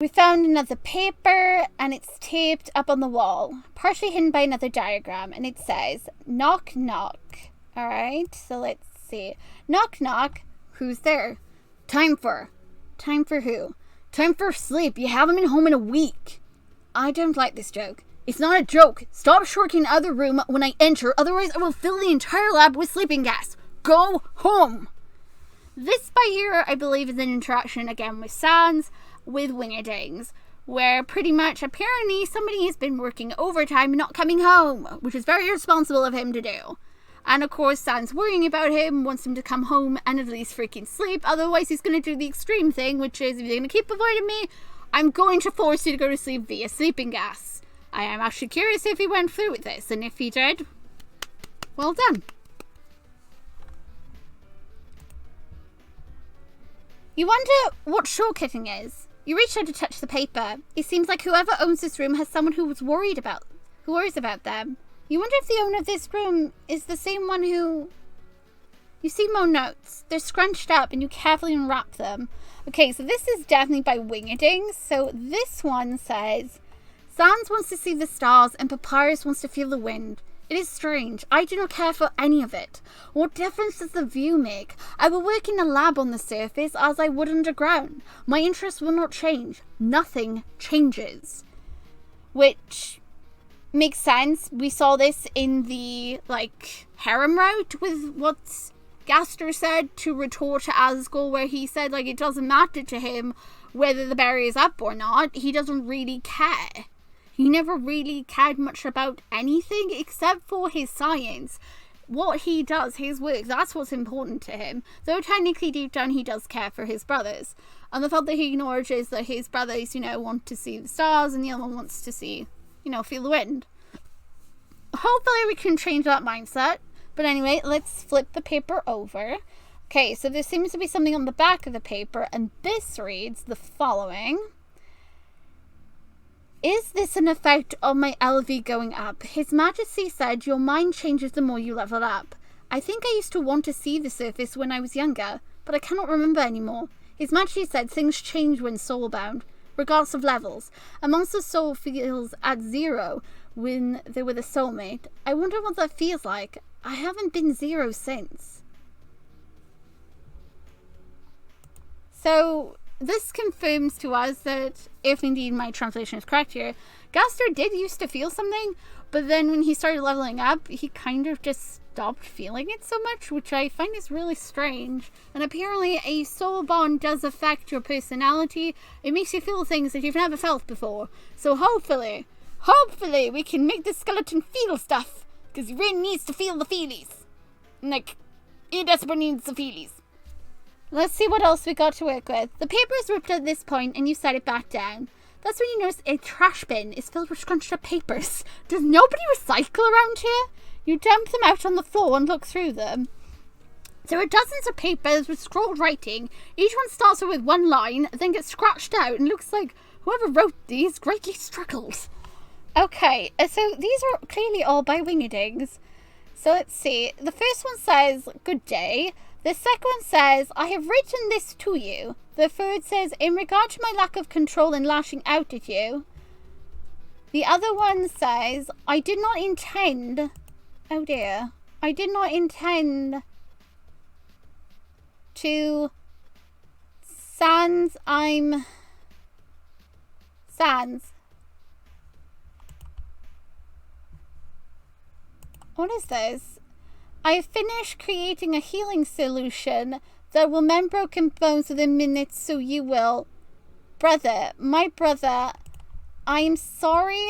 We found another paper, and it's taped up on the wall, partially hidden by another diagram, and it says, knock, knock. Alright, so let's see. Knock, knock. Who's there? Time for who? Time for sleep. You haven't been home in a week. I don't like this joke. It's not a joke. Stop shirking the other room when I enter, otherwise I will fill the entire lab with sleeping gas. Go home. This by here, I believe, is an interaction again with Sans, with Wingerdings, where pretty much apparently somebody has been working overtime and not coming home, which is very irresponsible of him to do. And of course, Sans worrying about him, wants him to come home and at least freaking sleep, otherwise he's going to do the extreme thing, which is, if you're going to keep avoiding me, I'm going to force you to go to sleep via sleeping gas. I am actually curious if he went through with this, and if he did, well done. You wonder what shortcutting is. You reach out to touch the paper. It seems like whoever owns this room has someone who worries about them. You wonder if the owner of this room is the same one who... You see more notes. They're scrunched up and you carefully unwrap them. Okay, so this is definitely by Wingerdings. So this one says, Sans wants to see the stars and Papyrus wants to feel the wind. It is strange. I do not care for any of it. What difference does the view make? I will work in a lab on the surface as I would underground. My interests will not change. Nothing changes. Which makes sense. We saw this in the, harem route with what Gaster said to retort to Asgore, where he said, it doesn't matter to him whether the barrier is up or not. He doesn't really care. He never really cared much about anything except for his science. What he does, his work, that's what's important to him. Though technically deep down he does care for his brothers. And the fact that he acknowledges that his brothers, want to see the stars and the other one wants to see, feel the wind. Hopefully we can change that mindset. But anyway, let's flip the paper over. Okay, so there seems to be something on the back of the paper, and this reads the following. Is this an effect of my LV going up? His Majesty said your mind changes the more you level up. I think I used to want to see the surface when I was younger, but I cannot remember anymore. His Majesty said things change when soulbound, regardless of levels. A monster's soul feels at 0 when they're with a soulmate. I wonder what that feels like. I haven't been 0 since. So this confirms to us that, if indeed my translation is correct here, Gaster did used to feel something, but then when he started leveling up, he kind of just stopped feeling it so much, which I find is really strange. And apparently a soul bond does affect your personality. It makes you feel things that you've never felt before. So hopefully we can make this skeleton feel stuff, because he really needs to feel the feelies. He desperately needs the feelies. Let's see what else we got to work with. The paper is ripped at this point and you set it back down. That's when you notice a trash bin is filled with scrunched up papers. Does nobody recycle around here? You dump them out on the floor and look through them. There are dozens of papers with scrawled writing. Each one starts with one line, then gets scratched out and looks like whoever wrote these greatly struggled. Okay, so these are clearly all by Wingerdings. So let's see. The first one says, good day. The second one says, I have written this to you. The third says, in regard to my lack of control and lashing out at you. The other one says, I did not intend... Oh dear. I did not intend to... Sans. What is this? I have finished creating a healing solution that will mend broken bones within minutes, so you will. Brother, my brother, I'm sorry.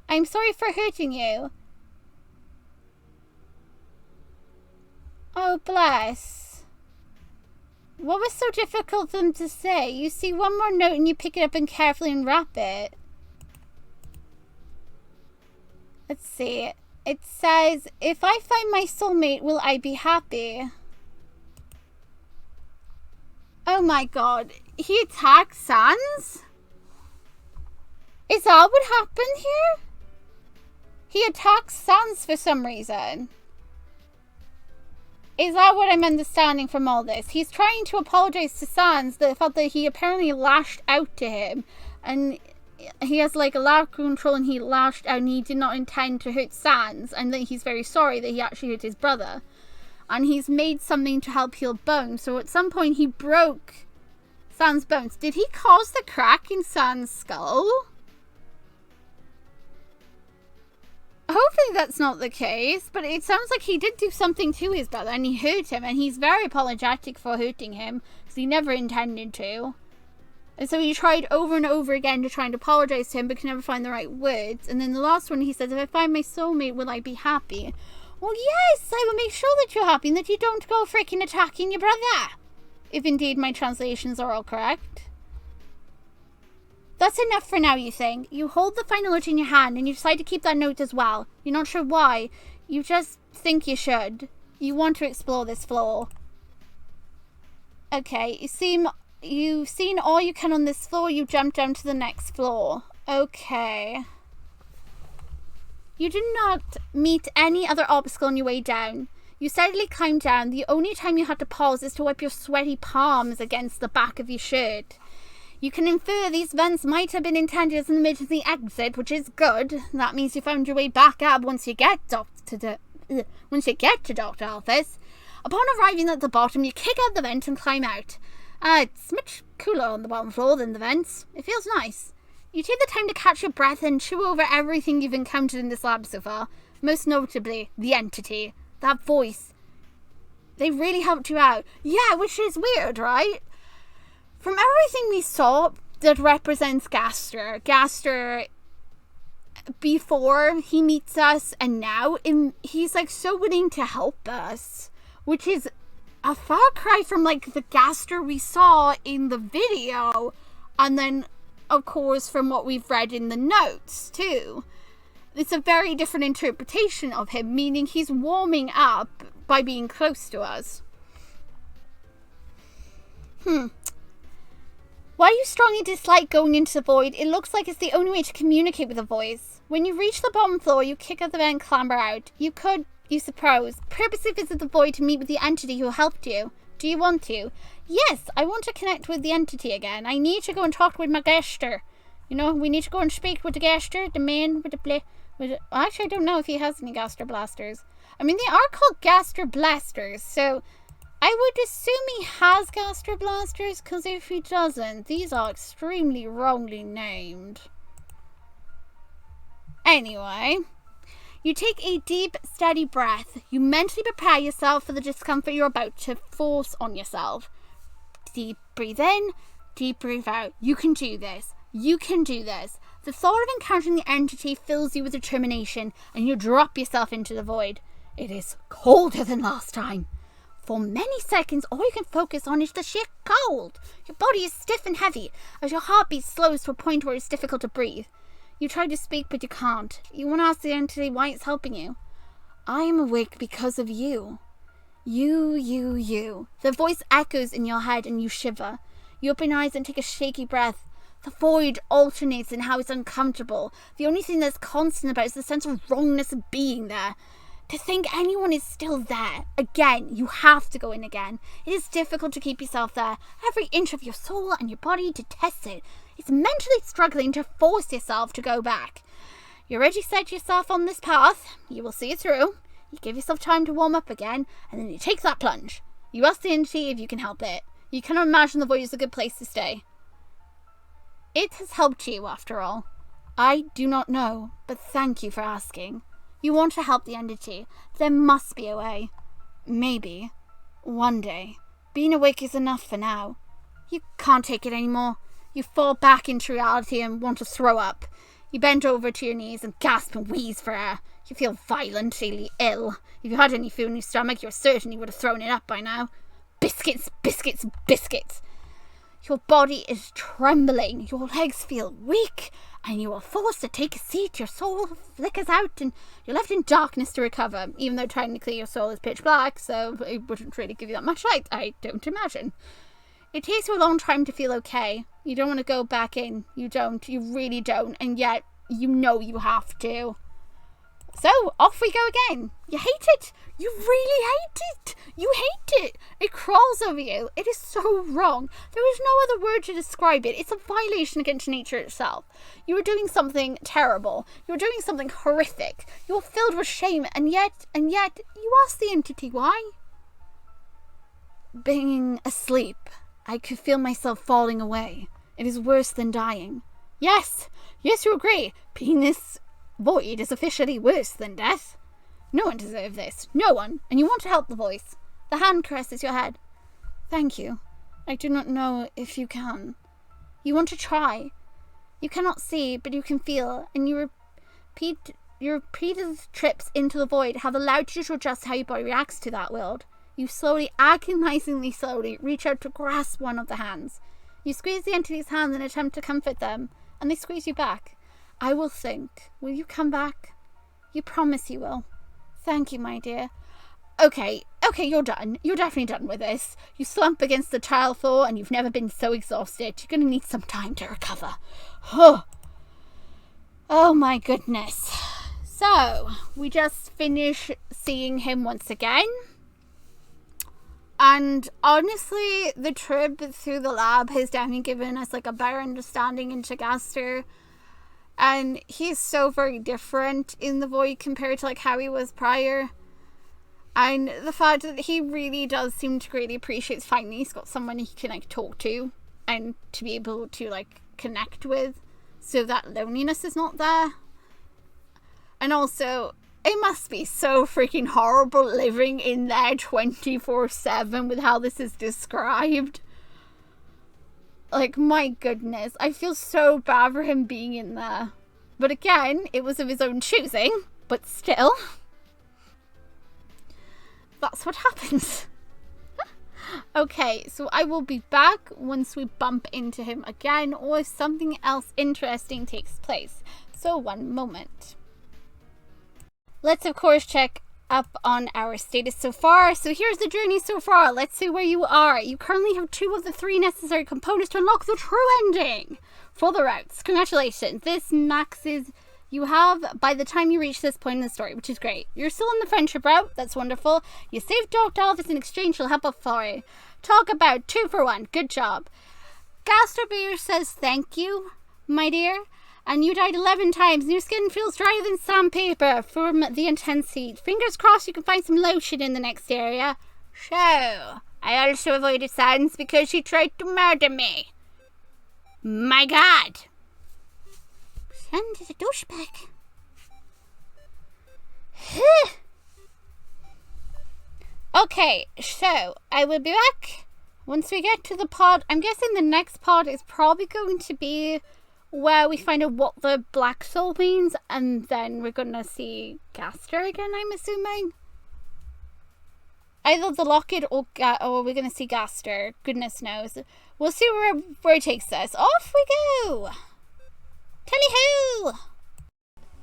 I'm sorry for hurting you. Oh, bless. What was so difficult for them to say? You see one more note and you pick it up and carefully unwrap it. Let's see. It says, if I find my soulmate, will I be happy? Oh my god. He attacked Sans? Is that what happened here? He attacked Sans for some reason. Is that what I'm understanding from all this? He's trying to apologize to Sans the fact that he apparently lashed out to him. And he has like a lack of control and he lashed out and he did not intend to hurt Sans. And that he's very sorry that he actually hurt his brother. And he's made something to help heal bones. So at some point he broke Sans' bones. Did he cause the crack in Sans' skull? Hopefully that's not the case, but it sounds like he did do something to his brother and he hurt him, and he's very apologetic for hurting him because he never intended to. And so he tried over and over again to try and apologize to him but could never find the right words. And then the last one he says, if I find my soulmate, will I be happy? Well, yes, I will make sure that you're happy and that you don't go freaking attacking your brother. If indeed my translations are all correct. That's enough for now, you think. You hold the final note in your hand and you decide to keep that note as well. You're not sure why. You just think you should. You want to explore this floor. Okay, you've seen all you can on this floor. You jump down to the next floor. Okay. You do not meet any other obstacle on your way down. You steadily climb down. The only time you had to pause is to wipe your sweaty palms against the back of your shirt. You can infer these vents might have been intended as an emergency exit, which is good. That means you found your way back up once you get to Dr. Alphys. Upon arriving at the bottom, you kick out the vent and climb out. It's much cooler on the bottom floor than the vents. It feels nice. You take the time to catch your breath and chew over everything you've encountered in this lab so far. Most notably, the entity. That voice. They really helped you out. Yeah, which is weird, right? From everything we saw that represents Gaster before he meets us and now, he's like so willing to help us, which is a far cry from like the Gaster we saw in the video, and then of course from what we've read in the notes too. It's a very different interpretation of him, meaning he's warming up by being close to us. While you strongly dislike going into the void, it looks like it's the only way to communicate with a voice. When you reach the bottom floor, you kick out the vent and clamber out. You could, you suppose, purposely visit the void to meet with the entity who helped you. Do you want to? Yes, I want to connect with the entity again. I need to go and talk with my Gaster. You know, we need to go and speak with the Gaster, the man with the actually, I don't know if he has any Gaster blasters. I mean, they are called Gaster blasters, so I would assume he has Gaster blasters, because if he doesn't, these are extremely wrongly named. Anyway, you take a deep, steady breath. You mentally prepare yourself for the discomfort you're about to force on yourself. Deep breathe in, deep breathe out. You can do this. You can do this. The thought of encountering the entity fills you with determination, and you drop yourself into the void. It is colder than last time. For many seconds, all you can focus on is the sheer cold. Your body is stiff and heavy, as your heartbeat slows to a point where it's difficult to breathe. You try to speak, but you can't. You want to ask the entity why it's helping you. I am awake because of you. You. The voice echoes in your head and you shiver. You open your eyes and take a shaky breath. The void alternates in how it's uncomfortable. The only thing that's constant about it is the sense of wrongness of being there. To think anyone is still there. Again, you have to go in again. It is difficult to keep yourself there. Every inch of your soul and your body detests it. It's mentally struggling to force yourself to go back. You already set yourself on this path. You will see it through. You give yourself time to warm up again, and then you take that plunge. You ask the entity if you can help it. You cannot imagine the void is a good place to stay. It has helped you, after all. I do not know, but thank you for asking. You want to help the entity. There must be a way. Maybe. One day. Being awake is enough for now. You can't take it anymore. You fall back into reality and want to throw up. You bend over to your knees and gasp and wheeze for air. You feel violently ill. If you had any food in your stomach, you're certain you would have thrown it up by now. Biscuits. Your body is trembling. Your legs feel weak. And you are forced to take a seat. Your soul flickers out and you're left in darkness to recover. Even though technically your soul is pitch black, so it wouldn't really give you that much light, I don't imagine. It takes you a long time to feel okay. You don't want to go back in. You don't. You really don't. And yet, you know you have to. So, off we go again. You hate it. You really hate it. You hate it. It crawls over you. It is so wrong. There is no other word to describe it. It's a violation against nature itself. You are doing something terrible. You're doing something horrific. You're filled with shame, and yet, you ask the entity why. Being asleep, I could feel myself falling away. It is worse than dying. Yes, you agree. Being this void is officially worse than death. No one deserves this. No one. And you want to help the voice. The hand caresses your head. Thank you. I do not know if you can. You want to try. You cannot see, but you can feel, and your repeated trips into the void have allowed you to adjust how your body reacts to that world. You slowly, agonizingly slowly, reach out to grasp one of the hands. You squeeze the entity's hands and attempt to comfort them, and they squeeze you back. I will think. Will you come back? You promise you will. Thank you, my dear. Okay, you're done. You're definitely done with this. You slump against the tile floor and you've never been so exhausted. You're going to need some time to recover. Oh my goodness. So, we just finished seeing him once again. And honestly, the trip through the lab has definitely given us like a better understanding into Gaster. And he's so very different in the void compared to like how he was prior. And the fact that he really does seem to greatly appreciate finally he's got someone he can like talk to and to be able to like connect with, so that loneliness is not there. And also, it must be so freaking horrible living in there 24/7 with how this is described. Like, my goodness, I feel so bad for him being in there. But again, it was of his own choosing, but still, that's what happens. Okay, so I will be back once we bump into him again, or if something else interesting takes place. So, one moment. Let's, of course, check up on our status so far. So here's the journey so far. Let's see where you are. You currently have 2 of the 3 necessary components to unlock the true ending for the routes. Congratulations. This maxes you have by the time you reach this point in the story, which is great. You're still on the friendship route. That's wonderful. You saved Dr. Elvis in exchange. She'll help out for you. Talk about 2 for 1. Good job. Gaster Beer says thank you, my dear. And you died 11 times, and your skin feels drier than sandpaper from the intense heat. Fingers crossed you can find some lotion in the next area. So, I also avoided Sans because she tried to murder me. My God. Sans is a douchebag. Okay, so, I will be back once we get to the pod. I'm guessing the next pod is probably going to be where we find out what the black soul means, and then we're gonna see Gaster again, I'm assuming. Either the locket or we're gonna see Gaster. Goodness knows. We'll see where it takes us. Off we go! Tally-hoo!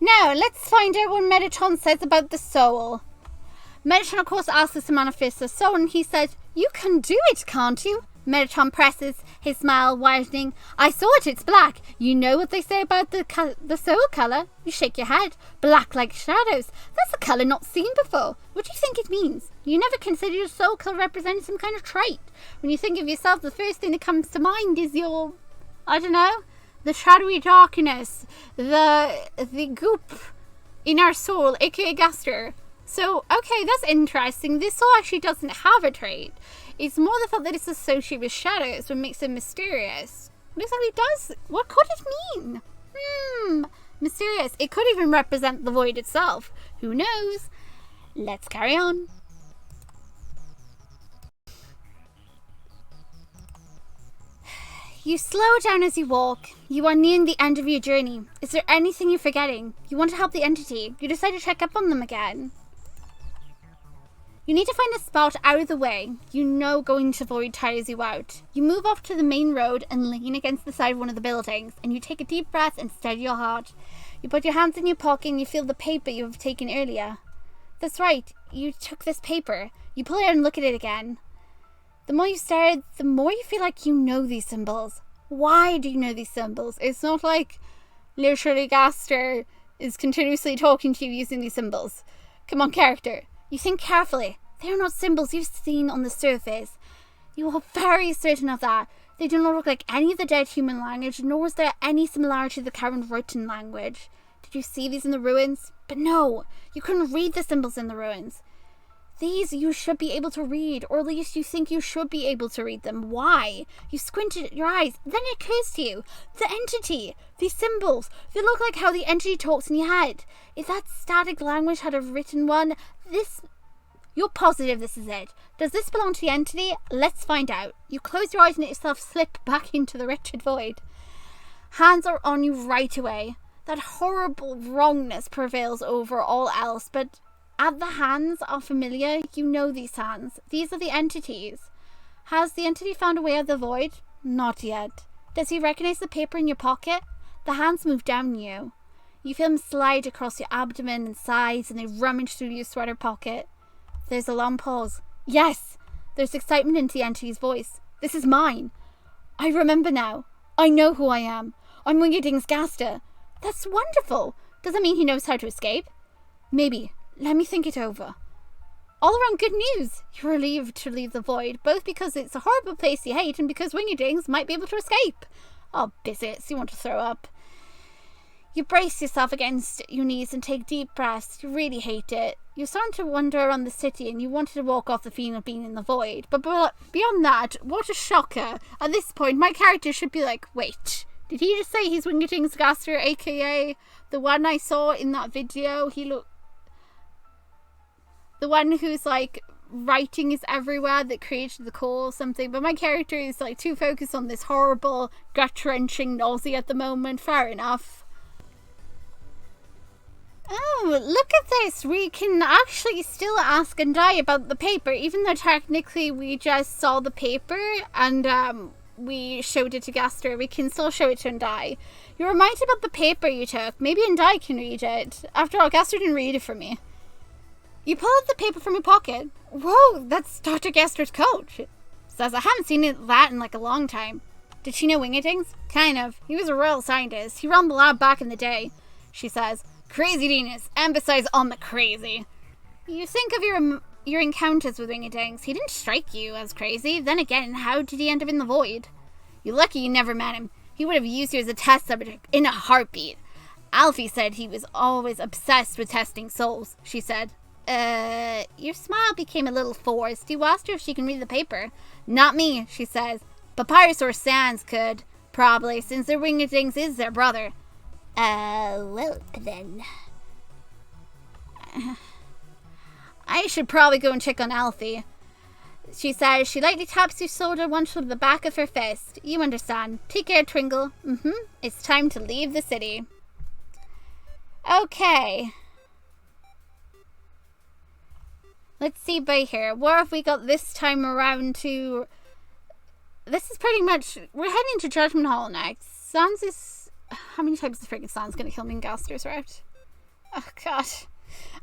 Now, let's find out what Mettaton says about the soul. Mettaton, of course, asks us to manifest the soul, and he says, "You can do it, can't you?" Mettaton presses, his smile widening. "I saw it, it's black. You know what they say about the soul colour? You shake your head. Black like shadows. That's a colour not seen before. What do you think it means? You never considered your soul colour representing some kind of trait. When you think of yourself, the first thing that comes to mind is your, I don't know, the shadowy darkness, the goop in our soul, aka Gaster. So, okay, that's interesting. This soul actually doesn't have a trait. It's more the fact that it's associated with shadows what makes it mysterious. What exactly does? What could it mean? Mysterious. It could even represent the void itself. Who knows? Let's carry on. You slow down as you walk. You are nearing the end of your journey. Is there anything you're forgetting? You want to help the entity. You decide to check up on them again. You need to find a spot out of the way. You know going to void tires you out. You move off to the main road and lean against the side of one of the buildings, and you take a deep breath and steady your heart. You put your hands in your pocket and you feel the paper you have taken earlier. That's right, you took this paper. You pull it out and look at it again. The more you stare, the more you feel like you know these symbols. Why do you know these symbols? It's not like literally Gaster is continuously talking to you using these symbols. Come on, character. You think carefully. They are not symbols you've seen on the surface. You are very certain of that. They do not look like any of the dead human language, nor is there any similarity to the current written language. Did you see these in the ruins? But no, you couldn't read the symbols in the ruins. These you should be able to read, or at least you think you should be able to read them. Why? You squinted your eyes, then it occurs to you. The entity, these symbols, they look like how the entity talks in your head. If that static language had a written one, you're positive this is it. Does this belong to the entity? Let's find out. You close your eyes and let yourself slip back into the wretched void. Hands are on you right away. That horrible wrongness prevails over all else, but as the hands are familiar, you know these hands. These are the entities. Has the entity found a way out of the void? Not yet. Does he recognize the paper in your pocket? The hands move down you. You feel them slide across your abdomen and sides, and they rummage through your sweater pocket. There's a long pause. Yes! There's excitement in the entity's voice. This is mine. I remember now. I know who I am. I'm Wingerding's Gaster. That's wonderful. Does that mean he knows how to escape? Maybe. Let me think it over. All around good news. You're relieved to leave the void, both because it's a horrible place you hate and because Wingerdings might be able to escape. Oh, biscuits, you want to throw up. You brace yourself against your knees and take deep breaths. You really hate it. You're starting to wander around the city and you wanted to walk off the feeling of being in the void. But beyond that, what a shocker. At this point, my character should be like, wait, did he just say he's Wingerding's Gaster, aka the one I saw in that video? The one who's like writing is everywhere that created the core or something, but my character is like too focused on this horrible gut-wrenching nausea at the moment. Fair enough. Oh, look at this. We can actually still ask Undyne about the paper, even though technically we just saw the paper and we showed it to Gaster. We can still show it to Undyne. You're reminded about the paper you took. Maybe Undyne can read it. After all, Gaster didn't read it for me. You pull out the paper from your pocket. Whoa, that's Dr. Gaster's coat. Says I haven't seen that in like a long time. Did she know Wingerdings? Kind of. He was a royal scientist. He ran the lab back in the day. She says, crazy genius. Emphasize on the crazy. You think of your encounters with Wingerdings. He didn't strike you as crazy. Then again, how did he end up in the void? You're lucky you never met him. He would have used you as a test subject in a heartbeat. Alfie said he was always obsessed with testing souls, she said. Your smile became a little forced. You asked her if she can read the paper. Not me, she says. Papyrus or Sans could, probably, since their Wingerdings is their brother. Well, then. I should probably go and check on Alfie. She says she lightly taps your shoulder once with the back of her fist. You understand. Take care, Twinkle. It's time to leave the city. Okay. Let's see by here. What have we got this time around to... This is pretty much... We're heading to Judgment Hall next. Sans is... How many times is freaking Sans going to kill me in Gaster's route? Oh, God.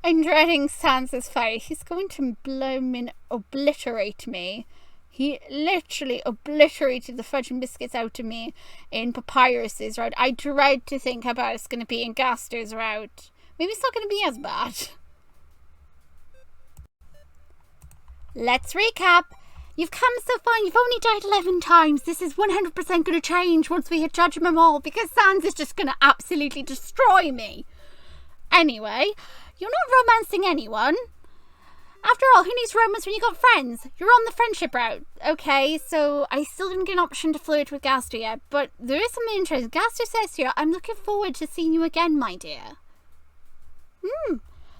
I'm dreading Sans' fight. He's going to blooming obliterate me. He literally obliterated the fudge and biscuits out of me in Papyrus's route. I dread to think how bad it's going to be in Gaster's route. Maybe it's not going to be as bad. Let's recap. You've come so far, you've only died 11 times. This is 100% going to change once we hit Judgment Hall because Sans is just going to absolutely destroy me. Anyway, you're not romancing anyone. After all, who needs romance when you got friends? You're on the friendship route. Okay, so I still didn't get an option to flirt with Gaster yet, but there is something interesting. Gaster says here, I'm looking forward to seeing you again, my dear.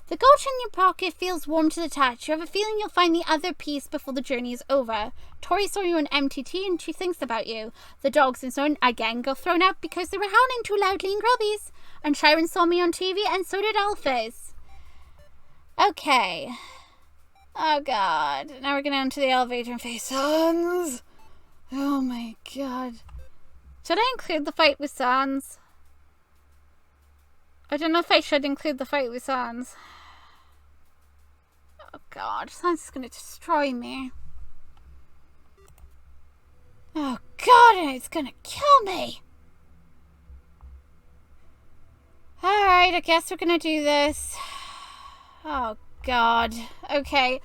The gold in your pocket feels warm to the touch. You have a feeling you'll find the other piece before the journey is over. Tori saw you on MTT and she thinks about you. The dogs and so on again got thrown out because they were howling too loudly in grubbies. And Sharon saw me on TV and so did Alphys. Okay. Oh God. Now we're going down to the elevator and face Sans. Oh my God. Should I include the fight with Sans? I don't know if I should include the fight with Sans. Oh God, Sans is going to destroy me. Oh God, and it's going to kill me. Alright, I guess we're gonna do this. Oh, God. Okay.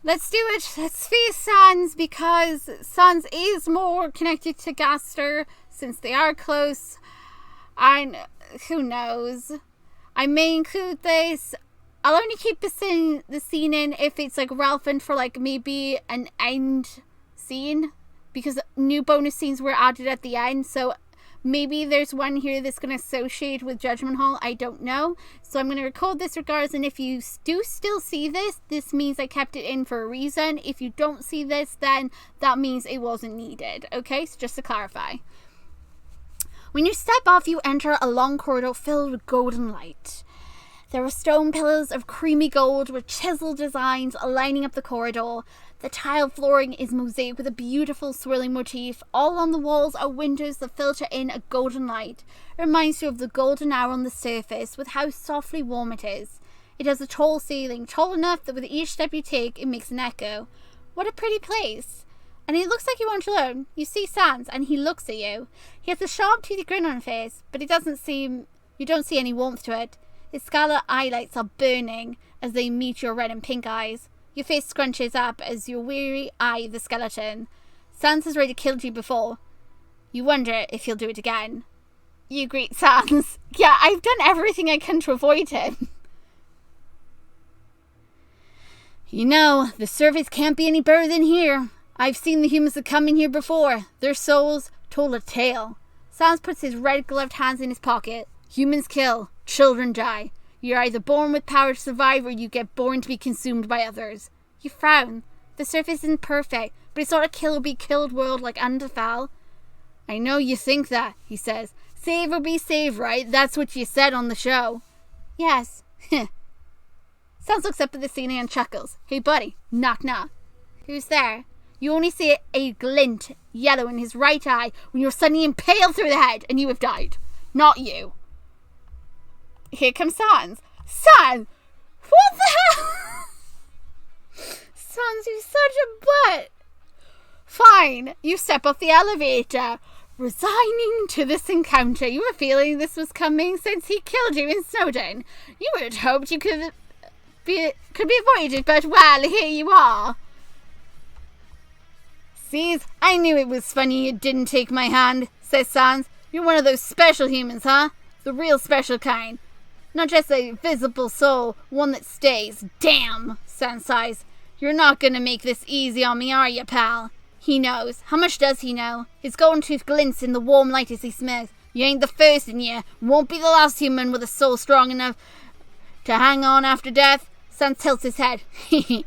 Let's do it. Let's face Sans, because Sans is more connected to Gaster since they are close. And who knows? I may include this. I'll only keep the scene in if it's like relevant for like maybe an end scene, because new bonus scenes were added at the end. So maybe there's one here that's going to associate with Judgment Hall. I don't know. So I'm going to record this regardless. And if you do still see this, this means I kept it in for a reason. If you don't see this, then that means it wasn't needed. Okay, so just to clarify. When you step off, you enter a long corridor filled with golden light. There are stone pillars of creamy gold with chiseled designs lining up the corridor. The tile flooring is mosaic with a beautiful swirling motif. All on the walls are windows that filter in a golden light. It reminds you of the golden hour on the surface, with how softly warm it is. It has a tall ceiling, tall enough that with each step you take, it makes an echo. What a pretty place. And it looks like you want to learn. You see Sans, and he looks at you. He has a sharp, toothy grin on his face, but you don't see any warmth to it. His scarlet eyelights are burning as they meet your red and pink eyes. Your face scrunches up as you weary eye the skeleton. Sans has already killed you before. You wonder if he'll do it again. You greet Sans. Yeah, I've done everything I can to avoid him. You know, the surface can't be any better than here. I've seen the humans that come in here before. Their souls told a tale. Sans puts his red-gloved hands in his pocket. Humans kill. Children die. You're either born with power to survive or you get born to be consumed by others. You frown. The surface isn't perfect, but it's not a kill or be killed world like Underfell. I know you think that, he says. Save or be saved, right? That's what you said on the show. Yes. Sans looks up at the ceiling and chuckles. Hey buddy, knock knock. Who's there? You only see a glint, yellow in his right eye, when you're suddenly impaled through the head and you have died. Not you. Here comes Sans. Sans! What the hell? Sans, you're such a butt. Fine, you step off the elevator. Resigning to this encounter. You were feeling this was coming since he killed you in Snowden. You would have hoped you could be avoided, but well, here you are. See, I knew it was funny you didn't take my hand, says Sans. You're one of those special humans, huh? The real special kind. Not just a visible soul, one that stays. Damn, Sans sighs. You're not gonna make this easy on me, are you, pal? He knows. How much does he know? His golden tooth glints in the warm light as he smirks. You ain't the first and you won't be the last human with a soul strong enough to hang on after death. Sans tilts his head. He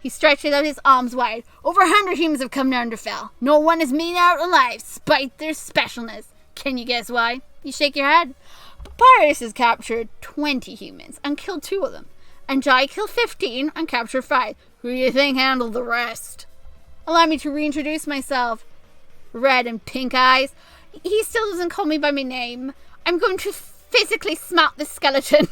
stretches out his arms wide. Over 100 humans have come to Underfell. No one is made out alive, spite their specialness. Can you guess why? You shake your head. Papyrus has captured 20 humans and killed 2 of them. And Jai killed 15 and captured 5. Who do you think handled the rest? Allow me to reintroduce myself. Red and pink eyes. He still doesn't call me by my name. I'm going to physically smack the skeleton.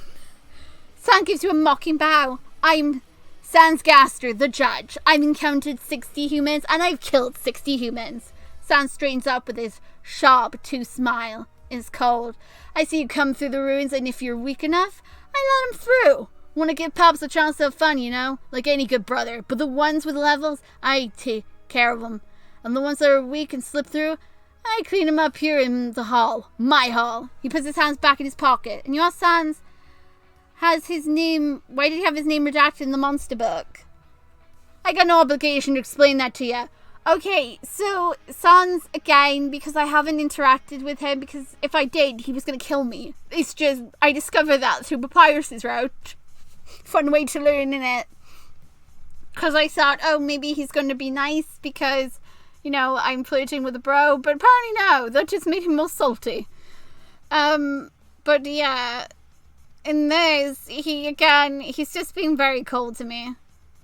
Sans gives you a mocking bow. I'm Sans Gaster, the judge. I've encountered 60 humans and I've killed 60 humans. Sans straightens up with his sharp tooth smile. It's cold. I see you come through the ruins, and if you're weak enough, I let him through. Want to give Pops a chance to have fun, you know? Like any good brother. But the ones with levels, I take care of them. And the ones that are weak and slip through, I clean them up here in the hall. My hall. He puts his hands back in his pocket. And you ask Sans, has his name... Why did he have his name redacted in the monster book? I got no obligation to explain that to you. Okay, so Sans, again, because I haven't interacted with him, because if I did, he was going to kill me. It's just, I discovered that through Papyrus's route. Fun way to learn, innit? Because I thought, oh, maybe he's going to be nice because, you know, I'm flirting with a bro. But apparently no, that just made him more salty. But yeah, in this, he's just being very cold to me.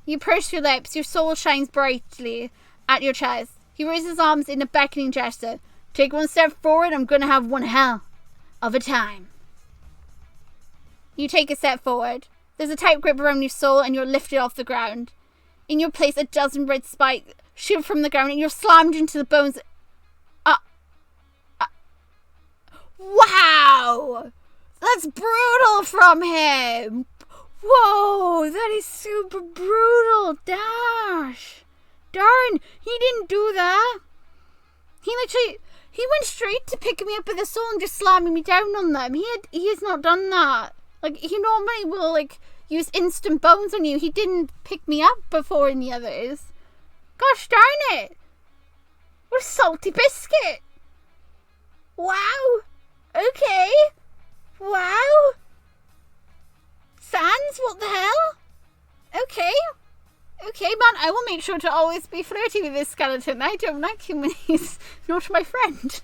You purse your lips, your soul shines brightly at your chest. He raises his arms in a beckoning gesture. Take one step forward, I'm gonna have one hell of a time. You take a step forward. There's a tight grip around your soul and you're lifted off the ground. In your place, a dozen red spikes shoot from the ground and you're slammed into the bones. Wow! Wow! That's brutal from him! Whoa, that is super brutal, Dash! Darn, he didn't do that. He went straight to picking me up with the soul and just slamming me down on them. He has not done that. Like, he normally will, like, use instant bones on you. He didn't pick me up before any others. Gosh darn it! What a salty biscuit! Wow! Okay! Wow! Sans, what the hell? Okay, man, I will make sure to always be flirty with this skeleton. I don't like him when he's not my friend.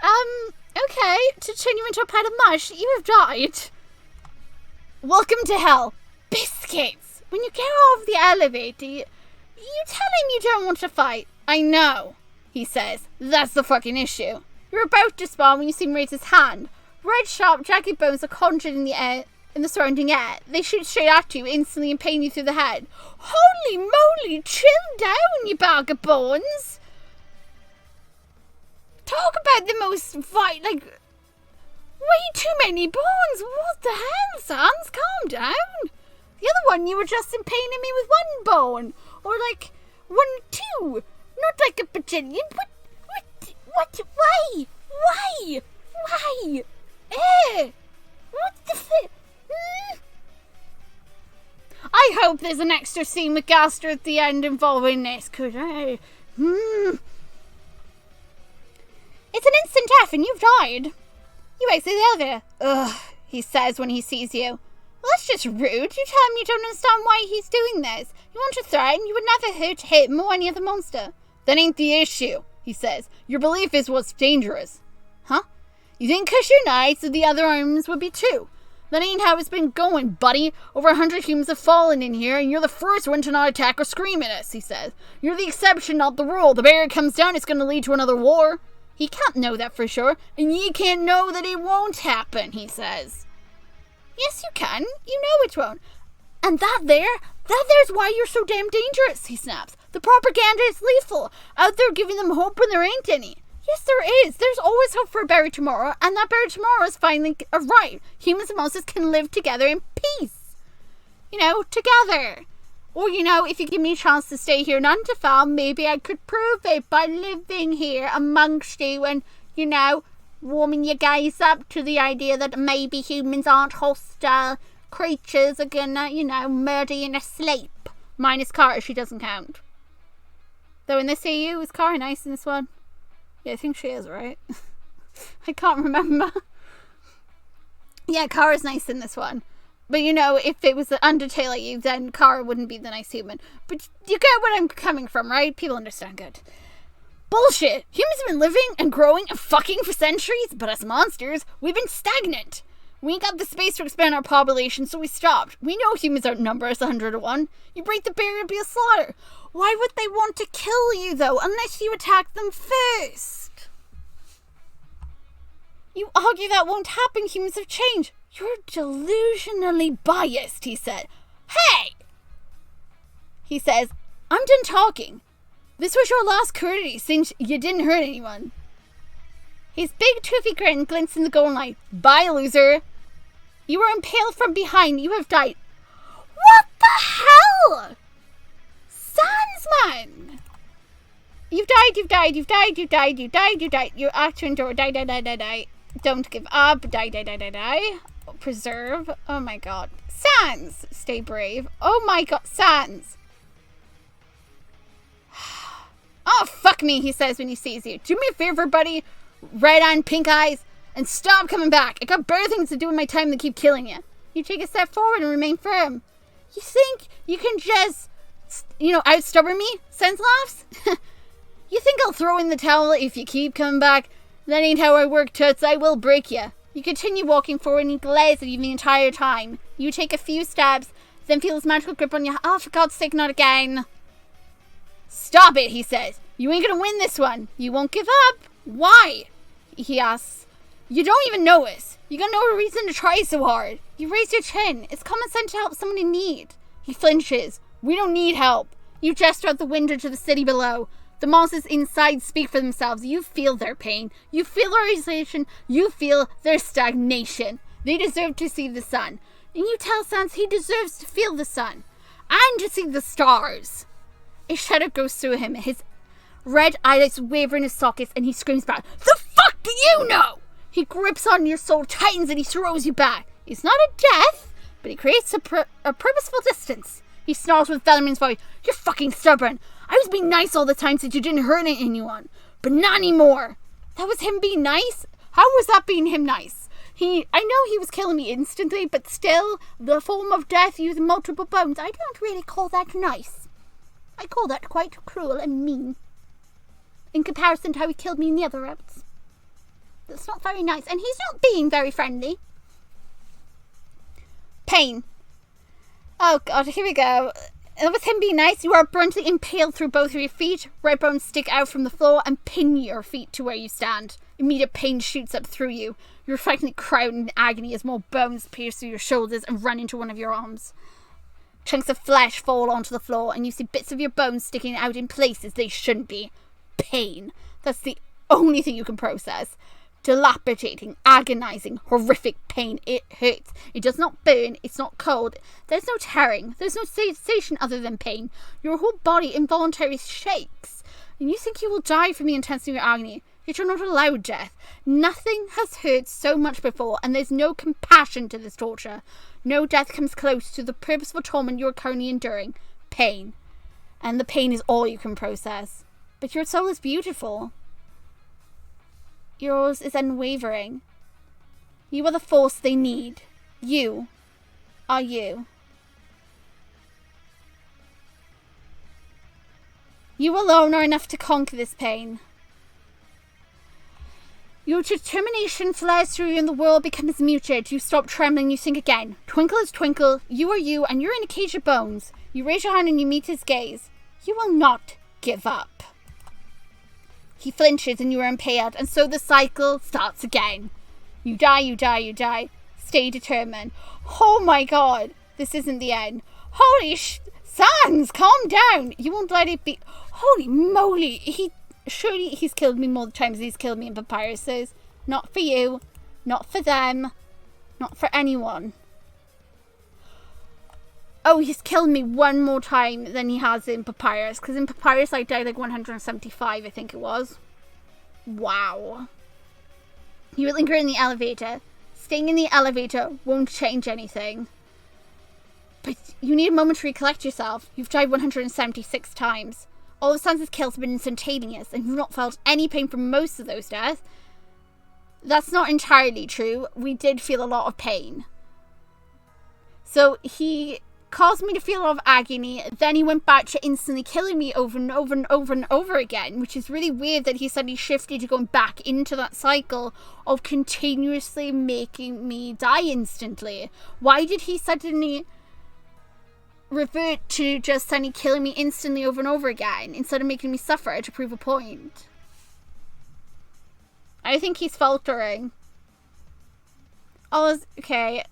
Okay, to turn you into a pile of mush, you have died. Welcome to hell. Biscuits! When you get off the elevator, you tell him you don't want to fight. I know, he says. That's the fucking issue. You're about to spawn when you see him raise his hand. Red, sharp, jagged bones are conjured in the air. In the surrounding air. They shoot straight at you, instantly impale you through the head. Holy moly, chill down, you bag of bones. Talk about the most way too many bones. What the hell, Sans? Calm down. The other one, you were just impaling me with one bone. Or like, 1, 2. Not like a bajillion. What? Why? What the fuck? I hope there's an extra scene with Gaster at the end involving this, could I? It's an instant death and you've died. You exit the elevator. Ugh, he says when he sees you. Well, that's just rude. You tell him you don't understand why he's doing this. You want to threaten, you would never hurt him or any other monster. That ain't the issue, he says. Your belief is what's dangerous. Huh? You think 'cause you're nice that the other arms would be too? That ain't how it's been going, buddy. Over 100 humans have fallen in here, and you're the first one to not attack or scream at us, he says. You're the exception, not the rule. The barrier comes down, it's going to lead to another war. He can't know that for sure, and ye can't know that it won't happen, he says. Yes, you can. You know it won't. And there's why you're so damn dangerous, he snaps. The propaganda is lethal. Out there giving them hope when there ain't any. Yes, there is. There's always hope for a better tomorrow, and that better tomorrow is finally arrived. Humans and monsters can live together in peace. Together. Or, if you give me a chance to stay here in Underfell, maybe I could prove it by living here amongst you and, warming you guys up to the idea that maybe humans aren't hostile creatures are gonna, murder you in a sleep. Minus Cara, she doesn't count. Though in this EU, is Cara nice in this one? Yeah, I think she is, right? I can't remember. Yeah, Kara's nice in this one. But if it was an Undertale at you, then Cara wouldn't be the nice human. But you get what I'm coming from, right? People understand good. Bullshit! Humans have been living and growing and fucking for centuries, but as monsters, we've been stagnant. We ain't got the space to expand our population, so we stopped. We know humans outnumber us 100 to 1. You break the barrier, it'd be a slaughter. Why would they want to kill you, though, unless you attack them first? You argue that won't happen. Humans have changed. You're delusionally biased, he said. Hey! He says, I'm done talking. This was your last courtesy since you didn't hurt anyone. His big toothy grin glints in the golden light. Bye, loser. You were impaled from behind. You have died. What the hell? Sansman! You've died. You're acting door. Die. Don't give up. Die. Preserve. Oh my god. Sans! Stay brave. Oh my god. Sans! Oh, fuck me, he says when he sees you. Do me a favor, buddy. Red on pink eyes. And stop coming back. I got better things to do in my time than keep killing you. You take a step forward and remain firm. You think you can just, outstubborn me? Sans laughs? You think I'll throw in the towel if you keep coming back? That ain't how I work, Toots. I will break you. You continue walking forward and he glares at you the entire time. You take a few steps, then feel his magical grip on you. Oh, for God's sake, not again. Stop it, he says. You ain't gonna win this one. You won't give up. Why? He asks. You don't even know us. You got no reason to try so hard. You raise your chin. It's common sense to help someone in need. He flinches. We don't need help. You gesture out the window to the city below. The monsters inside speak for themselves. You feel their pain. You feel their isolation. You feel their stagnation. They deserve to see the sun. And you tell Sans he deserves to feel the sun. And to see the stars. A shudder goes through him. His red eyelids waver in his sockets and he screams back, "The fuck do you know?" He grips on your soul, tightens, and he throws you back. It's not a death, but he creates a purposeful distance. He snarls with venom in his voice, "You're fucking stubborn. I was being nice all the time since you didn't hurt anyone. But not anymore." That was him being nice? How was that being him nice? I know he was killing me instantly, but still, the form of death using multiple bones, I don't really call that nice. I call that quite cruel and mean. In comparison to how he killed me in the other routes. That's not very nice. And he's not being very friendly. Pain. Oh god, here we go. With him being nice, you are bluntly impaled through both of your feet. Red bones stick out from the floor and pin your feet to where you stand. Immediate pain shoots up through you. You reflectively cry out in agony as more bones pierce through your shoulders and run into one of your arms. Chunks of flesh fall onto the floor and you see bits of your bones sticking out in places they shouldn't be. Pain. That's the only thing you can process. Dilapidating, agonizing, horrific pain. It hurts. It does not burn. It's not cold. There's no tearing. There's no sensation other than pain. Your whole body involuntarily shakes. And you think you will die from the intensity of your agony. Yet you're not allowed death. Nothing has hurt so much before, and there's no compassion to this torture. No death comes close to the purposeful torment you're currently enduring. Pain. And the pain is all you can process. But your soul is beautiful. Yours is unwavering. You are the force they need. You are you. You alone are enough to conquer this pain. Your determination flares through you and the world becomes muted. You stop trembling, you think again. Twinkle is twinkle, you are you, and you're in a cage of bones. You raise your hand and you meet his gaze. You will not give up. He flinches and you are impaled, and so the cycle starts again. You die, you die, you die. Stay determined. Oh my god, this isn't the end. Holy Sans, calm down. You won't let it be. Holy moly, surely he's killed me more times than he's killed me in papyruses. Not for you, not for them, not for anyone. Oh, he's killed me one more time than he has in Papyrus. Because in Papyrus I died like 175, I think it was. Wow. You linger in the elevator. Staying in the elevator won't change anything. But you need a moment to recollect yourself. You've died 176 times. All of Sans' kills have been instantaneous, and you've not felt any pain from most of those deaths. That's not entirely true. We did feel a lot of pain. So he caused me to feel a lot of agony, then he went back to instantly killing me over and over and over and over again, which is really weird that he suddenly shifted to going back into that cycle of continuously making me die instantly. Why did he suddenly revert to just suddenly killing me instantly over and over again instead of making me suffer to prove a point? I think he's faltering. Oh, okay.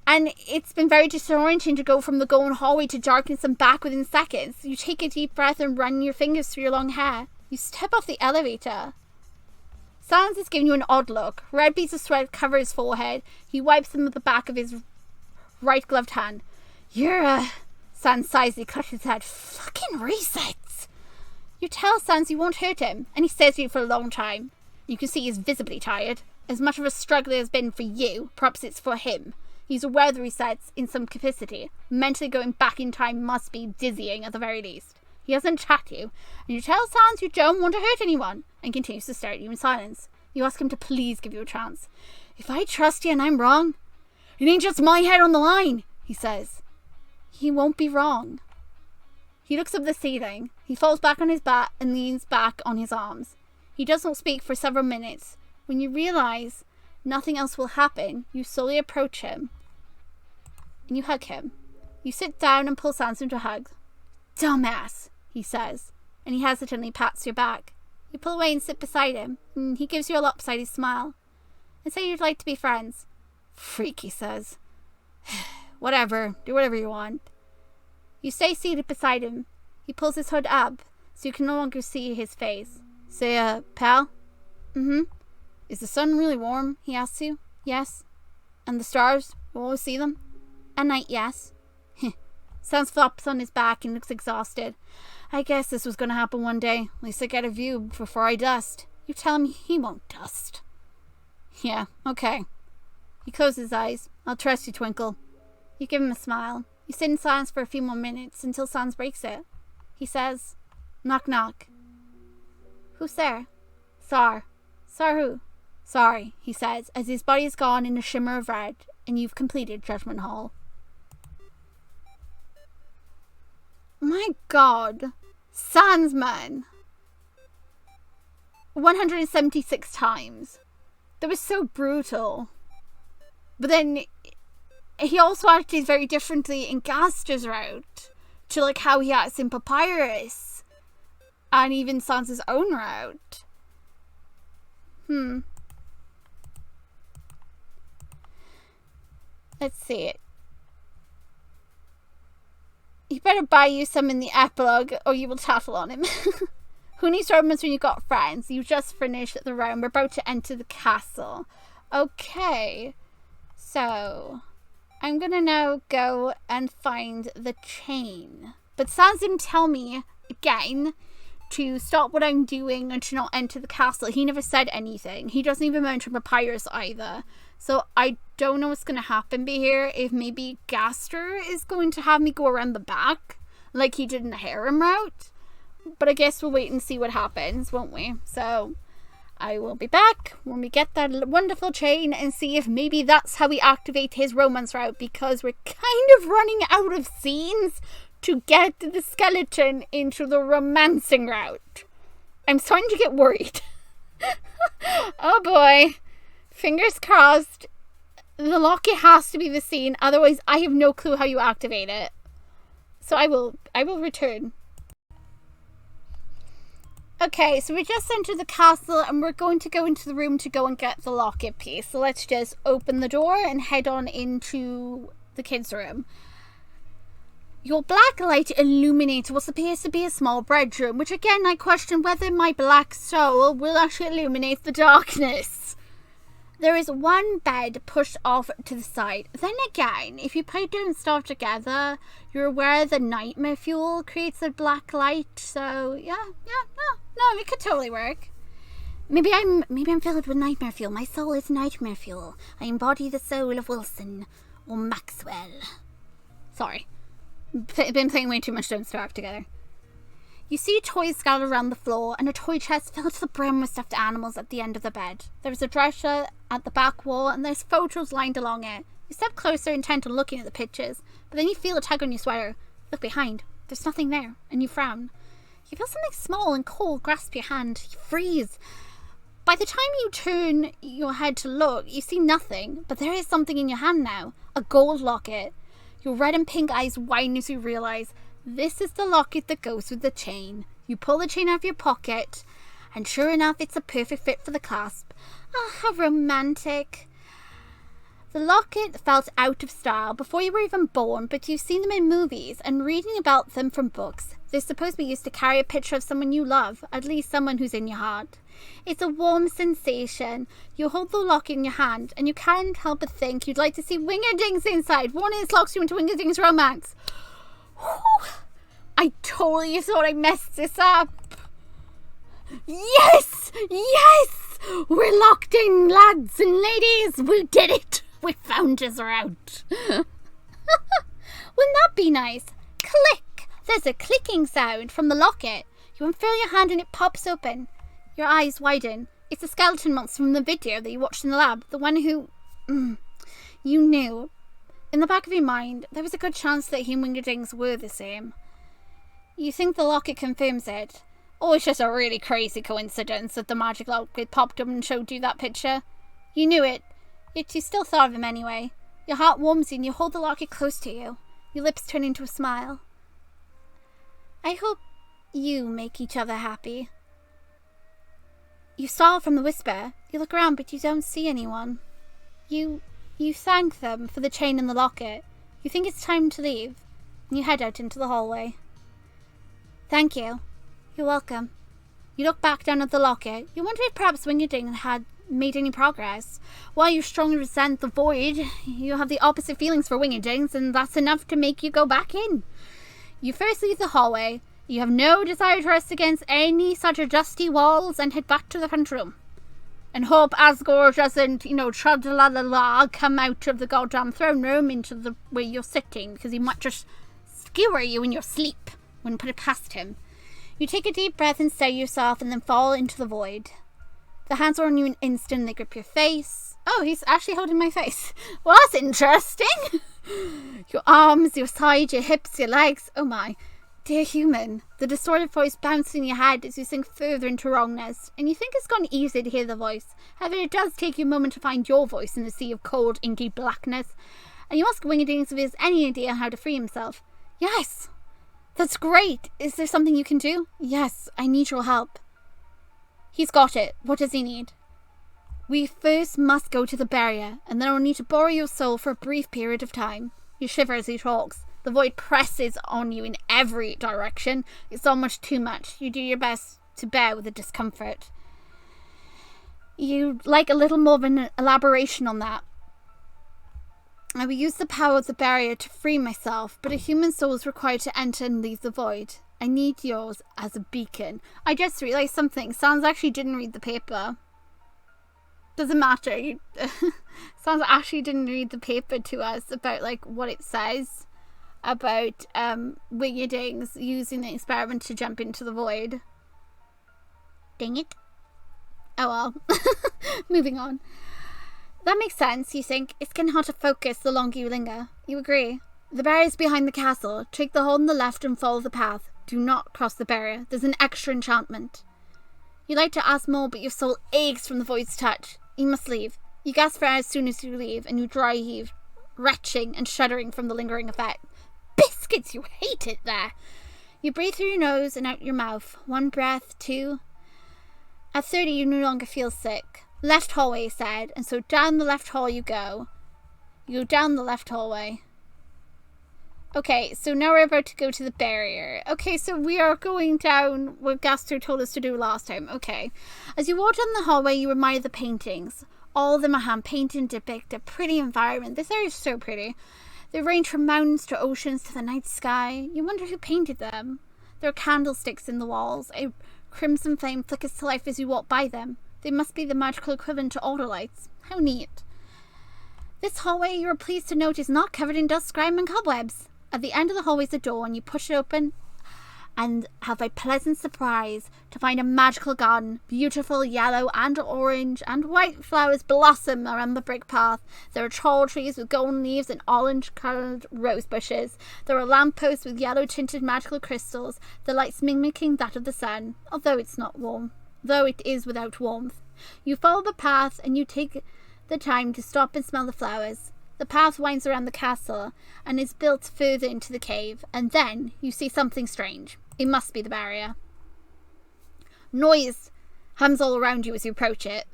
And it's been very disorienting to go from the golden hallway to darkness and back within seconds. You take a deep breath and run your fingers through your long hair. You step off the elevator. Sans is giving you an odd look. Red beads of sweat cover his forehead. He wipes them with the back of his right gloved hand. You're Sans sighs. He clutches his head. Fucking resets. You tell Sans you won't hurt him, and he stares at you for a long time. You can see he's visibly tired. As much of a struggle it has been for you, perhaps it's for him. He's aware of the resets in some capacity. Mentally going back in time must be dizzying at the very least. He doesn't chat you, and you tell Sans you don't want to hurt anyone, and continues to stare at you in silence. You ask him to please give you a chance. If I trust you and I'm wrong, it ain't just my head on the line, he says. He won't be wrong. He looks up at the ceiling. He falls back on his back and leans back on his arms. He does not speak for several minutes. When you realize nothing else will happen, you slowly approach him and you hug him. You sit down and pull Sans into a hug. Dumbass, he says, and he hesitantly pats your back. You pull away and sit beside him, and he gives you a lopsided smile. And say you'd like to be friends. Freak, he says. Whatever, do whatever you want. You stay seated beside him. He pulls his hood up. so you can no longer see his face. Say, pal? Mm-hmm. Is the sun really warm? He asks you. Yes. And the stars? You always see them? At night, yes. Sans flops on his back and looks exhausted. I guess this was going to happen one day. At least I get a view before I dust. You tell him he won't dust. Yeah, okay. He closes his eyes. I'll trust you, Twinkle. You give him a smile. You sit in silence for a few more minutes until Sans breaks it. He says, knock knock. Who's there? Sar. Sar who? Sorry, he says, as his body is gone in a shimmer of red, and you've completed Judgment Hall. My God. Sandsman. 176 times. That was so brutal. But then he also acted very differently in Gaster's route to like how he acts in Papyrus and even Sansa's own route. Let's see it. He better buy you some in the epilogue or you will tattle on him. Who needs romance when you've got friends? You just finished the round. We're about to enter the castle. Okay. So, I'm gonna now go and find the chain. But Sans didn't tell me, again, to stop what I'm doing and to not enter the castle. He never said anything. He doesn't even mention Papyrus either. So I don't know what's going to happen here. If maybe Gaster is going to have me go around the back like he did in the harem route. But I guess we'll wait and see what happens, won't we? So I will be back when we get that wonderful chain and see if maybe that's how we activate his romance route, because we're kind of running out of scenes to get the skeleton into the romancing route. I'm starting to get worried. Oh boy. Fingers crossed. The locket has to be the scene, otherwise I have no clue how you activate it. So I will return. Okay, so we just entered the castle and we're going to go into the room to go and get the locket piece. So let's just open the door and head on into the kids' room. Your black light illuminates what appears to be a small bedroom, which again I question whether my black soul will actually illuminate the darkness. There is one bed pushed off to the side. Then again, if you put down stuff together, you're aware the nightmare fuel creates a black light. So no, it could totally work. Maybe I'm filled with nightmare fuel. My soul is nightmare fuel. I embody the soul of Wilson or Maxwell. Sorry. Been playing way too much Don't Starve together. You see toys scattered around the floor and a toy chest filled to the brim with stuffed animals at the end of the bed. There is a dresser at the back wall and there's photos lined along it. You step closer, intent on looking at the pictures, but then you feel a tug on your sweater. Look behind. There's nothing there, and you frown. You feel something small and cold grasp your hand. You freeze. By the time you turn your head to look, you see nothing, but there is something in your hand now. A gold locket. Your red and pink eyes widen as you realize this is the locket that goes with the chain. You pull the chain out of your pocket, and sure enough, it's a perfect fit for the clasp. Ah, how romantic. The locket felt out of style before you were even born, but you've seen them in movies and reading about them from books. They're supposed to be used to carry a picture of someone you love, at least someone who's in your heart. It's a warm sensation. You hold the locket in your hand, and you can't help but think you'd like to see Wingerdings inside. One of locks you into Wingerdings romance. Whew. I totally thought I messed this up. Yes! Yes! We're locked in, lads and ladies. We did it. We found his route. Wouldn't that be nice? Click! There's a clicking sound from the locket. You unfurl your hand and it pops open. Your eyes widen. It's a skeleton monster from the video that you watched in the lab. The one who... you knew. In the back of your mind, there was a good chance that he and Wingerdings were the same. You think the locket confirms it. Or it's just a really crazy coincidence that the magic locket popped up and showed you that picture. You knew it, yet you still thought of him anyway. Your heart warms you and you hold the locket close to you. Your lips turn into a smile. I hope you make each other happy. You start from the whisper. You look around but you don't see anyone. You thank them for the chain and the locket. You think it's time to leave, and you head out into the hallway. Thank you. You're welcome. You look back down at the locket. You wonder if perhaps Wingerding had made any progress. While you strongly resent the void, you have the opposite feelings for Wingerdings, and that's enough to make you go back in. You first leave the hallway. You have no desire to rest against any such dusty walls and head back to the front room. And hope Asgore doesn't, trud-la-la-la, come out of the goddamn throne room into the where you're sitting, because he might just skewer you in your sleep. Wouldn't put it past him. You take a deep breath and steady yourself and then fall into the void. The hands are on you in an instant and they grip your face. Oh, he's actually holding my face. Well, that's interesting. Your arms, your sides, your hips, your legs. Oh my. Dear human. The distorted voice bounces in your head as you sink further into wrongness. And you think it's gone easy to hear the voice. However, it does take you a moment to find your voice in the sea of cold, inky blackness. And you ask Wingerdings if he has any idea how to free himself. Yes. That's great. Is there something you can do? Yes, I need your help. He's got it. What does he need? We first must go to the barrier, and then I'll need to borrow your soul for a brief period of time. You shiver as he talks. The void presses on you in every direction. It's almost too much. You do your best to bear with the discomfort. You'd like a little more of an elaboration on that. I will use the power of the barrier to free myself, but a human soul is required to enter and leave the void. I need yours as a beacon. I just realised something. Sans actually didn't read the paper. Doesn't matter. Sans actually didn't read the paper to us about what it says about Wingerdings using the experiment to jump into the void. Dang it. Oh well. Moving on. That makes sense, you think. It's getting hard to focus the longer you linger. You agree. The barrier is behind the castle. Take the hole on the left and follow the path. Do not cross the barrier. There's an extra enchantment. You like to ask more, but your soul aches from the void's touch. You must leave. You gasp for air as soon as you leave, and you dry heave, retching and shuddering from the lingering effect. Biscuits, you hate it there. You breathe through your nose and out your mouth. 1 breath, 2. At 30, you no longer feel sick. Left hallway, he said, and so down the left hall you go. You go down the left hallway. Okay, so now we're about to go to the barrier. Okay, so we are going down what Gaster told us to do last time. Okay. As you walk down the hallway, you admire the paintings. All of them are hand-painted and depict a pretty environment. This area is so pretty. They range from mountains to oceans to the night sky. You wonder who painted them. There are candlesticks in the walls. A crimson flame flickers to life as you walk by them. They must be the magical equivalent to altar lights. How neat. This hallway, you are pleased to note, is not covered in dust, grime and cobwebs. At the end of the hallway is a door, and you push it open and have a pleasant surprise to find a magical garden. Beautiful yellow and orange and white flowers blossom around the brick path. There are tall trees with golden leaves and orange-coloured rose bushes. There are lampposts with yellow-tinted magical crystals, the lights mimicking that of the sun, although it is without warmth. You follow the path, and you take the time to stop and smell the flowers. The path winds around the castle and is built further into the cave, and then you see something strange. It must be the barrier. Noise hums all around you as you approach it.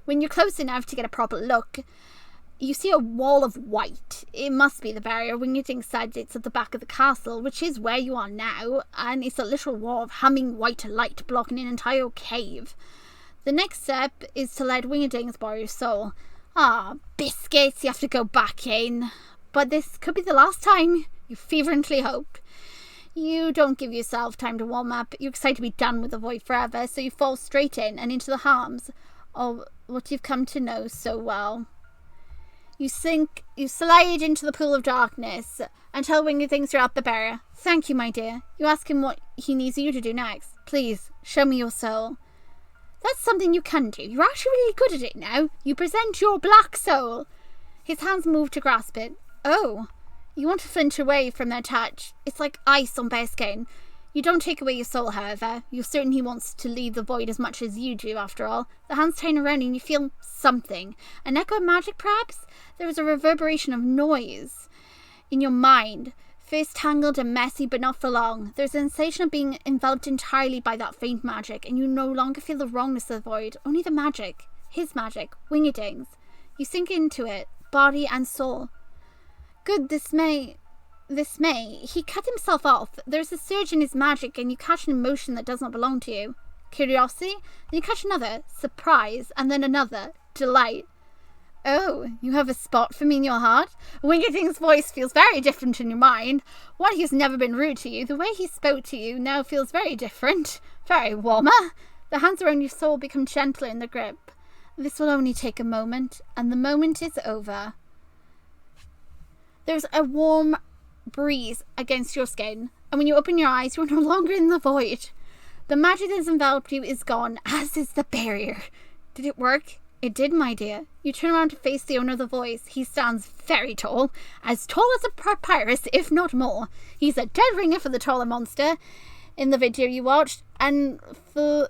When you're close enough to get a proper look, you see a wall of white. It must be the barrier. Wingerding said it's at the back of the castle, which is where you are now, and it's a literal wall of humming white light blocking an entire cave. The next step is to let Wingerdings borrow your soul. Ah, biscuits, you have to go back in. But this could be the last time, you fervently hope. You don't give yourself time to warm up. You're excited to be done with the void forever, so you fall straight in and into the arms of what you've come to know so well. You slide into the pool of darkness and tell Wingerdings you're at the barrier. Thank you, my dear. You ask him what he needs you to do next. Please, show me your soul. That's something you can do. You're actually really good at it now. You present your black soul. His hands move to grasp it. Oh, you want to flinch away from their touch. It's like ice on bare skin. You don't take away your soul, however. You're certain he wants to leave the void as much as you do, after all. The hands turn around and you feel something. An echo of magic, perhaps? There is a reverberation of noise in your mind. First tangled and messy, but not for long. There's a sensation of being enveloped entirely by that faint magic, and you no longer feel the wrongness of the void, only the magic. His magic. Wingerdings. You sink into it, body and soul. Good, this may this may. He cut himself off. There's a surge in his magic and you catch an emotion that does not belong to you. Curiosity, then you catch another, surprise, and then another, delight. Oh, you have a spot for me in your heart? Wingerding's voice feels very different in your mind. While he has never been rude to you, the way he spoke to you now feels very different, very warmer. The hands around your soul become gentler in the grip. This will only take a moment, and the moment is over. There's a warm breeze against your skin, and when you open your eyes, you're no longer in the void. The magic that has enveloped you is gone, as is the barrier. Did it work? It did, my dear. You turn around to face the owner of the voice. He stands very tall as a papyrus, if not more. He's a dead ringer for the taller monster in the video you watched, and for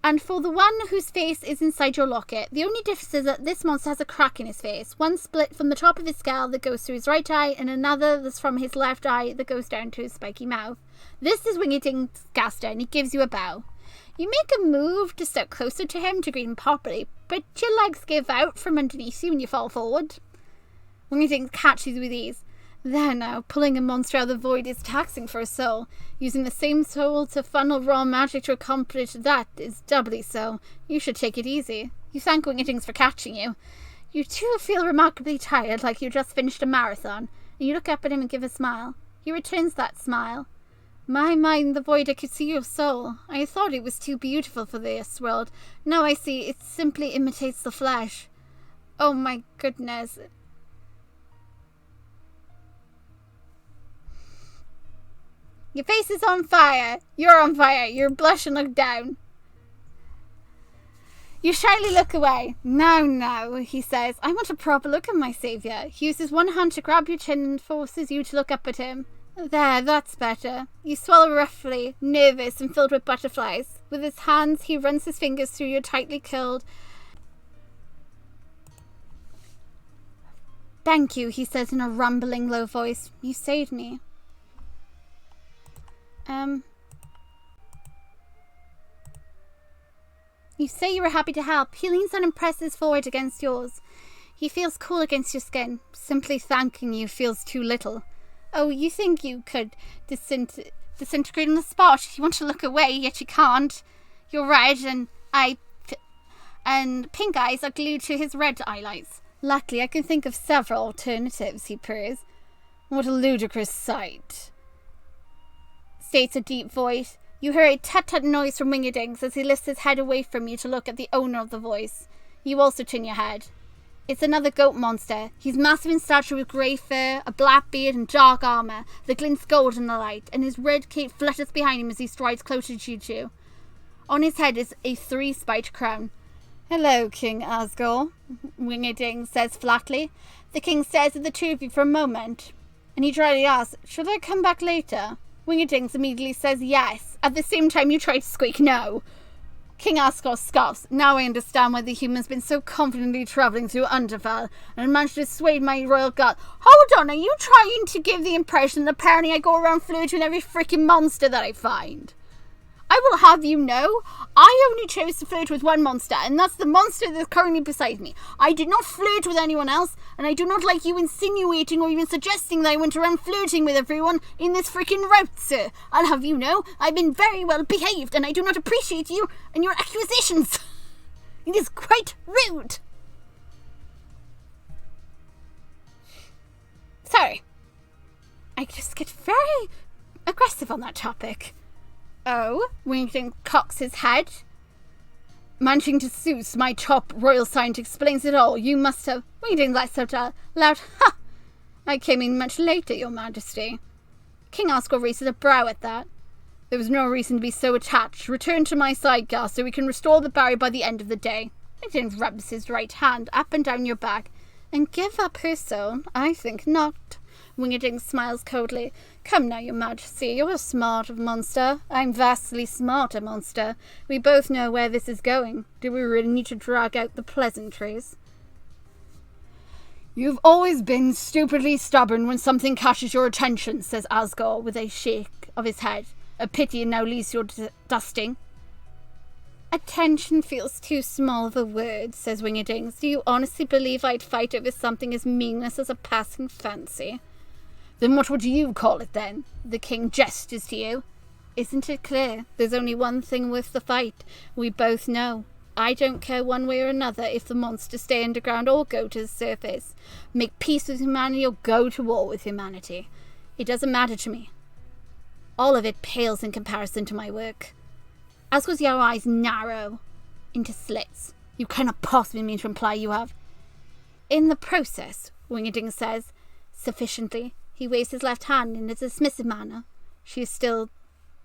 the one whose face is inside your locket. The only difference is that this monster has a crack in his face. One split from the top of his skull that goes through his right eye, and another that's from his left eye that goes down to his spiky mouth. This is Wingerding's Gaster, and he gives you a bow. You make a move to step closer to him to greet him properly, but your legs give out from underneath you and you fall forward. Wingerding catches you with ease. There now, pulling a monster out of the void is taxing for a soul. Using the same soul to funnel raw magic to accomplish that is doubly so. You should take it easy. You thank Wingerdings for catching you. You too feel remarkably tired, like you just finished a marathon, and you look up at him and give a smile. He returns that smile. My mind, the void, I could see your soul. I thought it was too beautiful for this world. Now I see it simply imitates the flesh. Oh my goodness. Your face is on fire. You're on fire. You blush and look down. You shyly look away. No, he says. I want a proper look at my saviour. He uses one hand to grab your chin and forces you to look up at him. There, that's better. You swallow roughly, nervous and filled with butterflies. With his hands, he runs his fingers through your tightly curled. Thank you, he says in a rumbling, low voice. You saved me. You say you were happy to help. He leans down and presses forward against yours. He feels cool against your skin. Simply thanking you feels too little. Oh, you think you could disintegrate on the spot. You want to look away, yet you can't. Your red and pink eyes are glued to his red highlights. Luckily, I can think of several alternatives, he purrs. What a ludicrous sight, states a deep voice. You hear a tut-tut noise from Wingerdings as he lifts his head away from you to look at the owner of the voice. You also turn your head. It's another goat monster. He's massive in stature with grey fur, a black beard and dark armour that glints gold in the light, and his red cape flutters behind him as he strides closer to you. On his head is a 3-spiked crown. Hello, King Asgore, Wingerding says flatly. The king stares at the two of you for a moment, and he dryly asks, should I come back later? Wingerdings immediately says yes. At the same time, you try to squeak no. King Asgore scoffs. Now I understand why the human's been so confidently travelling through Underfell and managed to dissuade my royal guard. Hold on, are you trying to give the impression that apparently I go around flirting with every freaking monster that I find? I will have you know, I only chose to flirt with one monster, and that's the monster that's currently beside me. I did not flirt with anyone else, and I do not like you insinuating or even suggesting that I went around flirting with everyone in this freaking route, sir. I'll have you know, I've been very well behaved, and I do not appreciate you and your accusations. It is quite rude. Sorry. I just get very aggressive on that topic. Oh, Wingerding cocks his head. Managing to soothe my top royal scientist explains it all. You must have... Wingerding lets out a loud, ha! I came in much later, your majesty. King Asgore raises a brow at that. There was no reason to be so attached. Return to my side, Gaster. We can restore the barrier by the end of the day. Wingerding rubs his right hand up and down your back. And give up her soul? I think not. Wingerding smiles coldly. Come now, your majesty, you're a smart monster. I'm vastly smarter monster. We both know where this is going. Do we really need to drag out the pleasantries? You've always been stupidly stubborn when something catches your attention, says Asgore with a shake of his head. A pity it now leaves your dusting. Attention feels too small of a word, says Wingerdings. Do you honestly believe I'd fight over something as meaningless as a passing fancy? Then what would you call it then? The king gestures to you. Isn't it clear? There's only one thing with the fight. We both know. I don't care one way or another if the monsters stay underground or go to the surface. Make peace with humanity or go to war with humanity. It doesn't matter to me. All of it pales in comparison to my work. Asgo's yellow eyes narrow into slits. You cannot possibly mean to imply you have. In the process, Wingerding says, sufficiently. He waves his left hand in a dismissive manner. She is still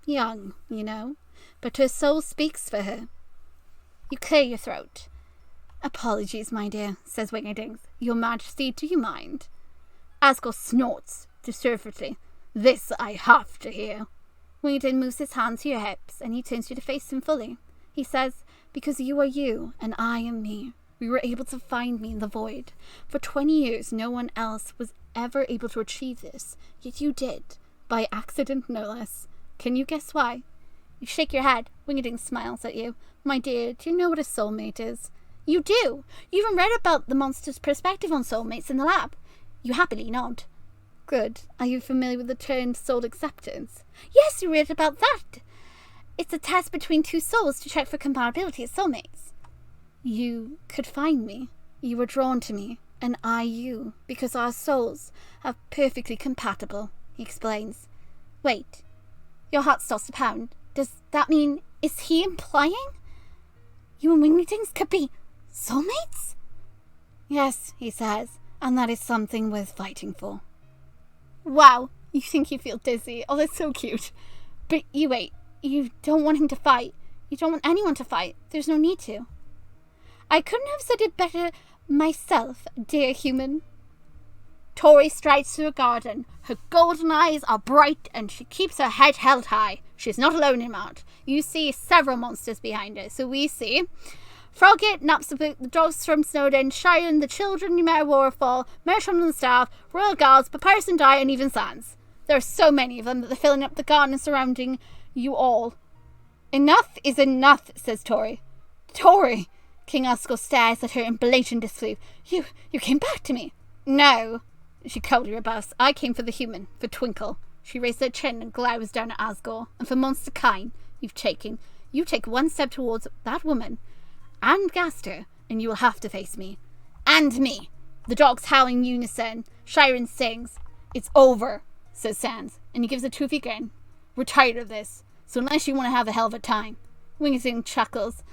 young, you know, but her soul speaks for her. You clear your throat. Apologies, my dear, says Wingerdings. Your Majesty, do you mind? Asgo snorts deservedly. This I have to hear. Wingerding moves his hands to your hips, and he turns you to face him fully. He says, because you are you, and I am me. We were able to find me in the void. For 20 years, no one else was ever able to achieve this. Yet you did. By accident, no less. Can you guess why? You shake your head. Wingerding smiles at you. My dear, do you know what a soulmate is? You do. You even read about the monster's perspective on soulmates in the lab. You happily nod. Good. Are you familiar with the term soul acceptance? Yes, you read about that. It's a test between two souls to check for compatibility as soulmates. You could find me. You were drawn to me, and I you, because our souls are perfectly compatible, he explains. Wait. Your heart starts to pound. Does that mean, is he implying you and Wingerdings could be soulmates? Yes, he says, and that is something worth fighting for. Wow, you think you feel dizzy. Oh, that's so cute. But you wait, you don't want him to fight. You don't want anyone to fight. There's no need to. I couldn't have said it better myself, dear human. Tori strides through a garden. Her golden eyes are bright and she keeps her head held high. She's not alone in Mount. You see several monsters behind her. So we see Frogget, Napstablook, the dogs from Snowden, Shiren, the children you met at Waterfall, Mersham and the Staff, Royal Guards, Papyrus and Dye, and even Sans. There are so many of them that they're filling up the garden surrounding you all. Enough is enough, says Tori. Tori! King Asgo stares at her in blatant disbelief. You came back to me. No, she coldly rebuffs. I came for the human, for Twinkle. She raised her chin and glowers down at Asgore. And for monster kind, you take one step towards that woman and Gaster, and you will have to face me. And me. The dogs howl in unison. Shiren sings. It's over, says Sans, and he gives a toothy grin. We're tired of this, so unless you want to have a hell of a time. Wingerding chuckles.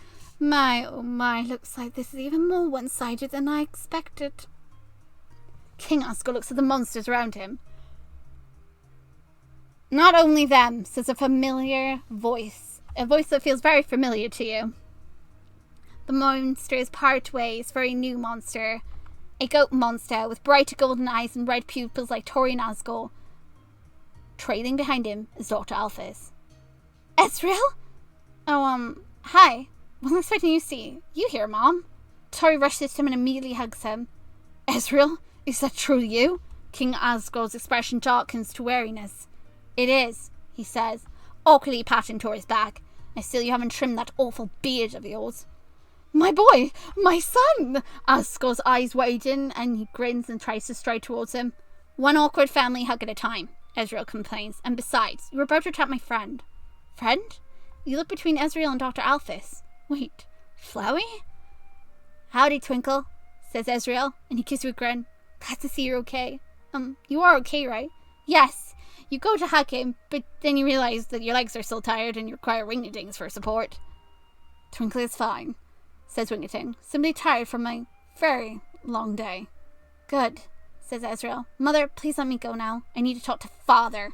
My, oh my, looks like this is even more one-sided than I expected. King Asgo looks at the monsters around him. Not only them, says a familiar voice. A voice that feels very familiar to you. The monsters part ways for a new monster. A goat monster with bright golden eyes and red pupils like Tori and Asgo. Trailing behind him is Dr. Alphys. Ezreal? Oh, hi. Wasn't expecting you to see. You here, Mom? Tori rushes to him and immediately hugs him. Ezreal? Is that truly you? King Asgo's expression darkens to wariness. It is, he says, awkwardly patting Tori's back. I still you haven't trimmed that awful beard of yours. My boy! My son! Asgo's eyes widen and he grins and tries to stride towards him. One awkward family hug at a time, Ezreal complains. And besides, you were about to attack my friend. Friend? You look between Ezreal and Dr. Alphys. Wait, Flowey? Howdy, Twinkle, says Ezreal, and he kisses you a grin. Glad to see you're okay. You are okay, right? Yes. You go to hug him, but then you realize that your legs are still tired and you require Wingerdings for support. Twinkle is fine, says Wingerding. Simply tired from a very long day. Good, says Ezreal. Mother, please let me go now. I need to talk to Father.